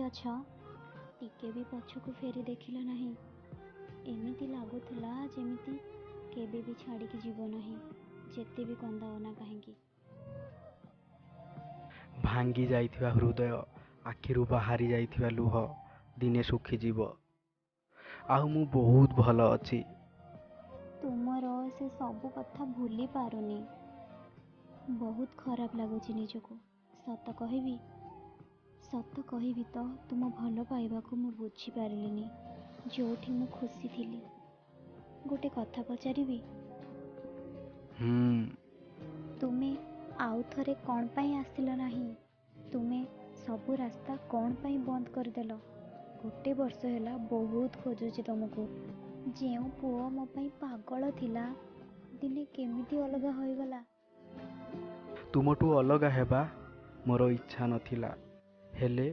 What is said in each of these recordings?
ଅଛ? ଟିକେ ବି ପଛକୁ ଫେରି ଦେଖିଲ ନାହିଁ। ଏମିତି ଲାଗୁଥିଲା ଯେମିତି କେବେ ବି ଛାଡ଼ିକି ଯିବ ନାହିଁ, ଯେତେ ବି କନ୍ଦାଅ ନା କାହିଁକି। ଭାଙ୍ଗି ଯାଇଥିବା ହୃଦୟ, ଆଖିରୁ ବାହାରି ଯାଇଥିବା ଲୁହ ଦିନେ ଶୁଖିଯିବ। ଆଉ ମୁଁ ବହୁତ ଭଲ ଅଛି। ତୁମର ସେ ସବୁ କଥା ଭୁଲି ପାରୁନି। ବହୁତ ଖରାପ ଲାଗୁଛି ନିଜକୁ। ସତ କହିବି ତ ତୁମ ଭଲ ପାଇବାକୁ ମୁଁ ବୁଝିପାରିଲିନି ଯୋଉଠି ମୁଁ ଖୁସି ଥିଲି। ଗୋଟେ କଥା ପଚାରିବି? ତୁମେ ଆଉ ଥରେ କ'ଣ ପାଇଁ ଆସିଲ ନାହିଁ? ତୁମେ ସବୁ ରାସ୍ତା କ'ଣ ପାଇଁ ବନ୍ଦ କରିଦେଲ? ଗୋଟେ ବର୍ଷ ହେଲା ବହୁତ ଖୋଜୁଛି ତମକୁ। ଯେଉଁ ପୁଅ ମୋ ପାଇଁ ପାଗଳ ଥିଲା, ଦିନେ କେମିତି ଅଲଗା ହୋଇଗଲା। ତୁମଠୁ ଅଲଗା ହେବା ମୋର ଇଚ୍ଛା ନଥିଲା, ହେଲେ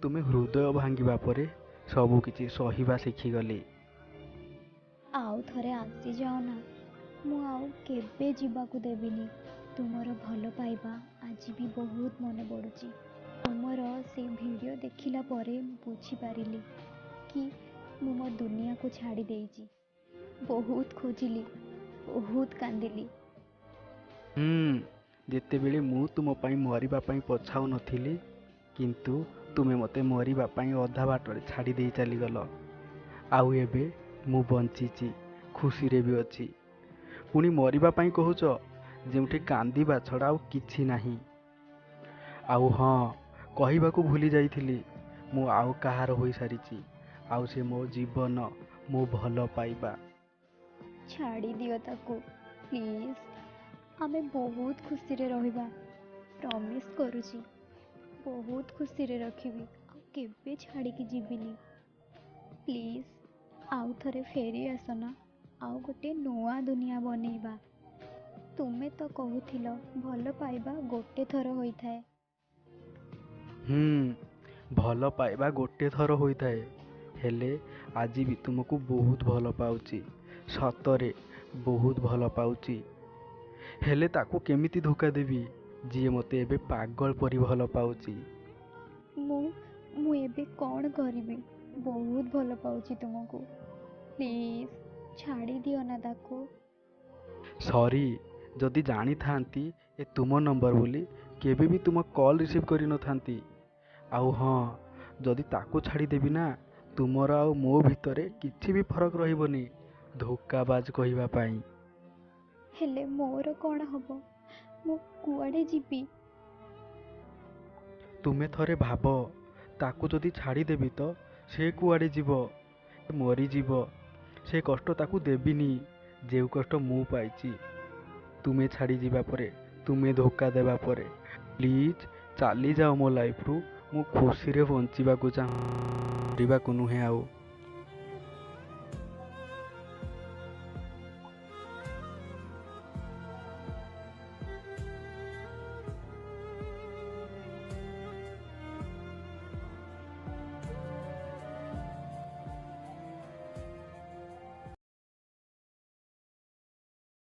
ତୁମେ ହୃଦୟ ଭାଙ୍ଗିବା ପରେ ସବୁ କିଛି ସହିବା ଶିଖିଗଲି। ଆଉ ଥରେ ଆସିଯାଅ ନା, ମୁଁ ଆଉ କେବେ ଯିବାକୁ ଦେବିନି। ତୁମର ଭଲ ପାଇବା ଆଜି ବି ବହୁତ ମନେ ପଡ଼ୁଛି। ତୁମର ସେ ଭିଡ଼ିଓ ଦେଖିଲା ପରେ ମୁଁ ବୁଝିପାରିଲି କି ମୁଁ ମୋ ଦୁନିଆକୁ ଛାଡ଼ି ଦେଇଛି। ବହୁତ ଖୋଜିଲି, ବହୁତ କାନ୍ଦିଲି। ଯେତେବେଳେ ମୁଁ ତୁମ ପାଇଁ ମରିବା ପାଇଁ ପଛାଉନଥିଲି, କିନ୍ତୁ ତୁମେ ମୋତେ ମରିବା ପାଇଁ ଅଧା ବାଟରେ ଛାଡ଼ି ଦେଇ ଚାଲିଗଲ। ଆଉ ଏବେ ମୁଁ ବଞ୍ଚିଛି, ଖୁସିରେ ବି ଅଛି। ପୁଣି ମରିବା ପାଇଁ କହୁଛ, ଯେଉଁଠି କାନ୍ଦିବା ଛଡ଼ା ଆଉ କିଛି ନାହିଁ। ଆଉ ହଁ, କହିବାକୁ ଭୁଲି ଯାଇଥିଲି, ମୁଁ ଆଉ କାହାର ହୋଇସାରିଛି। ଆଉ ସେ ମୋ ଜୀବନ, ମୋ ଭଲ ପାଇବା। ଛାଡ଼ିଦିଅ ତାକୁ ପ୍ଲିଜ୍। ଆମେ ବହୁତ ଖୁସିରେ ରହିବା। ପ୍ରମିସ୍ କରୁଛି, ବହୁତ ଖୁସିରେ ରଖିବି। ଆଉ କେବେ ଛାଡ଼ିକି ଯିବିନି। ପ୍ଲିଜ୍ ଆଉ ଥରେ ଫେରି ଆସ ନା, ଆଉ ଗୋଟେ ନୂଆ ଦୁନିଆ ବନେଇବା। ତୁମେ ତ କହୁଥିଲ ଭଲ ପାଇବା ଗୋଟେ ଥର ହୋଇଥାଏ। ଭଲ ପାଇବା ଗୋଟେ ଥର ହୋଇଥାଏ, ହେଲେ ଆଜି ବି ତୁମକୁ ବହୁତ ଭଲ ପାଉଛି। ସତରେ ବହୁତ ଭଲ ପାଉଛି। ହେଲେ ତାକୁ କେମିତି ଧୋକା ଦେବି, ଯିଏ ମୋତେ ଏବେ ପାଗଳ ପରି ଭଲ ପାଉଛି। ମୁଁ ଏବେ କ'ଣ କରିବି? ବହୁତ ଭଲ ପାଉଛି ତୁମକୁ। ପ୍ଲିଜ୍ ଛାଡ଼ିଦିଅ ନା ତାକୁ। ସରି, ଯଦି ଜାଣିଥାନ୍ତି ଏ ତୁମ ନମ୍ବର ବୋଲି, କେବେ ବି ତୁମ କଲ୍ ରିସିଭ୍ କରିନଥାନ୍ତି। ଆଉ ହଁ, ଯଦି ତାକୁ ଛାଡ଼ିଦେବି ନା, ତୁମର ଆଉ ମୋ ଭିତରେ କିଛି ବି ଫରକ ରହିବନି, ଧୋକାବାଜ କହିବା ପାଇଁ। ହେଲେ ମୋର କ'ଣ ହବ? ମୁଁ କୁଆଡ଼େ ଯିବି? ତୁମେ ଥରେ ଭାବ, ତାକୁ ଯଦି ଛାଡ଼ିଦେବି ତ ସେ କୁଆଡ଼େ ଯିବ? ମରିଯିବ। ସେ କଷ୍ଟ ତାକୁ ଦେବିନି, ଯେଉଁ କଷ୍ଟ ମୁଁ ପାଇଛି। ତୁମେ ଛାଡ଼ିଯିବା ପରେ, ତୁମେ ଧୋକା ଦେବା ପରେ, ପ୍ଲିଜ୍ ଚାଲିଯାଅ ମୋ ଲାଇଫ୍ରୁ। ମୁଁ ଖୁସିରେ ବଞ୍ଚିବାକୁ ଚାହୁଁଛି, ନୁହେଁ ଆଉ।